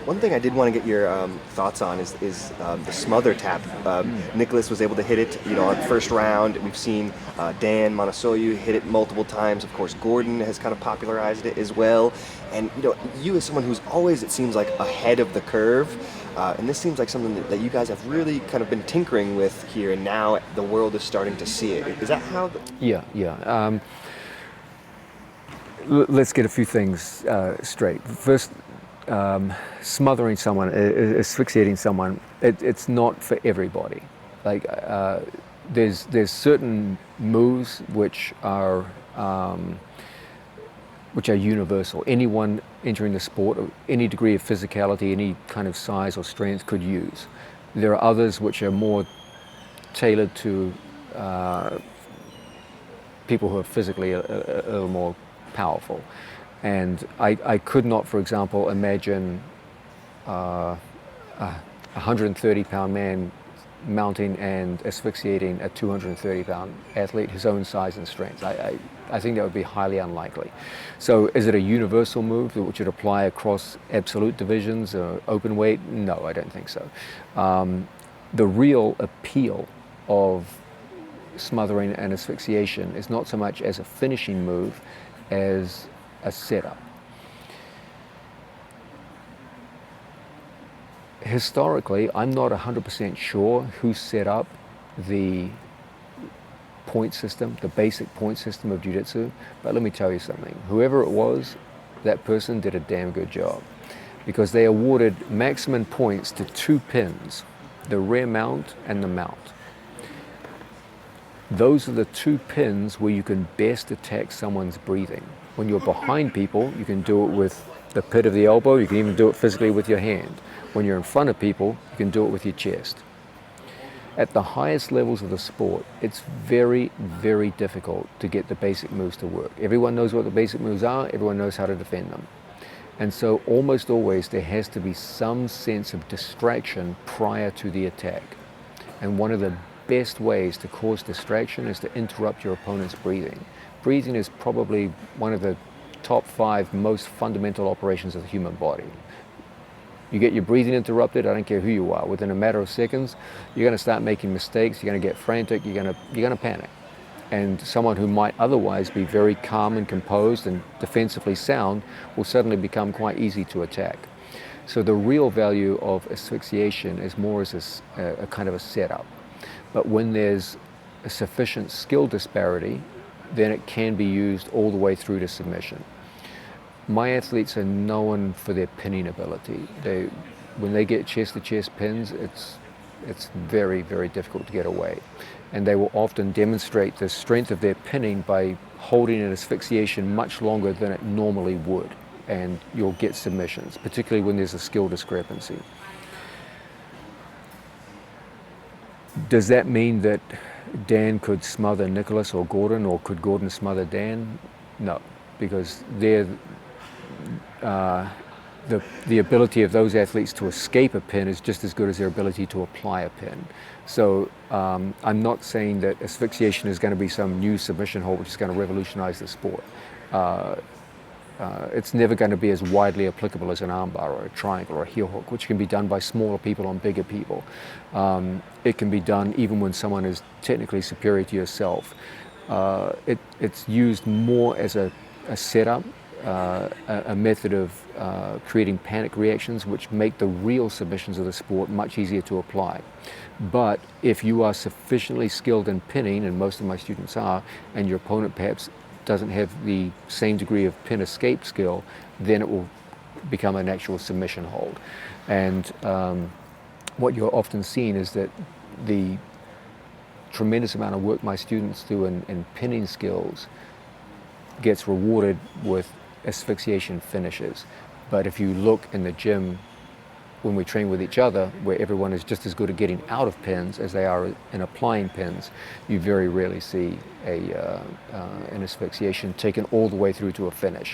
One thing I did want to get your thoughts on is the smother tap. Nicholas was able to hit it, on first round. We've seen Dan Monasoyu hit it multiple times. Of course, Gordon has kind of popularized it as well. And you as someone who's always, it seems like, ahead of the curve, and this seems like something that you guys have really kind of been tinkering with here, and now the world is starting to see it. Is that how? Yeah. Let's get a few things straight. First, smothering someone, asphyxiating someone, it's not for everybody. Like there's certain moves which are universal. Anyone entering the sport, of any degree of physicality, any kind of size or strength could use. There are others which are more tailored to people who are physically a little more powerful. And I could not, for example, imagine a 130-pound man mounting and asphyxiating a 230-pound athlete his own size and strength. I think that would be highly unlikely. So is it a universal move which would apply across absolute divisions or open weight? No, I don't think so. The real appeal of smothering and asphyxiation is not so much as a finishing move as a setup. Historically, I'm not 100% sure who set up the point system, the basic point system of jiu-jitsu, but let me tell you something. Whoever it was, that person did a damn good job, because they awarded maximum points to two pins, the rear mount and the mount. Those are the two pins where you can best attack someone's breathing. When you're behind people, you can do it with the pit of the elbow, you can even do it physically with your hand. When you're in front of people, you can do it with your chest. At the highest levels of the sport, it's very, very difficult to get the basic moves to work. Everyone knows what the basic moves are, everyone knows how to defend them. And so almost always there has to be some sense of distraction prior to the attack. And one of the best ways to cause distraction is to interrupt your opponent's breathing. Breathing is probably one of the top 5 most fundamental operations of the human body. You get your breathing interrupted, I don't care who you are, within a matter of seconds, you're going to start making mistakes, you're going to get frantic, you're going to panic. And someone who might otherwise be very calm and composed and defensively sound will suddenly become quite easy to attack. So the real value of asphyxiation is more as a kind of a setup. But when there's a sufficient skill disparity, then it can be used all the way through to submission. My athletes are known for their pinning ability. When they get chest-to-chest pins, it's very, very difficult to get away. And they will often demonstrate the strength of their pinning by holding an asphyxiation much longer than it normally would. And you'll get submissions, particularly when there's a skill discrepancy. Does that mean that Dan could smother Nicholas or Gordon, or could Gordon smother Dan? No, because the ability of those athletes to escape a pin is just as good as their ability to apply a pin. So I'm not saying that asphyxiation is going to be some new submission hold which is going to revolutionize the sport. It's never going to be as widely applicable as an armbar or a triangle or a heel hook, which can be done by smaller people on bigger people. It can be done even when someone is technically superior to yourself. It's used more as a setup, a method of creating panic reactions which make the real submissions of the sport much easier to apply. But if you are sufficiently skilled in pinning, and most of my students are, and your opponent perhaps doesn't have the same degree of pin escape skill, then it will become an actual submission hold. And what you're often seeing is that the tremendous amount of work my students do in pinning skills gets rewarded with asphyxiation finishes. But if you look in the gym when we train with each other, where everyone is just as good at getting out of pins as they are in applying pins, you very rarely see an asphyxiation taken all the way through to a finish.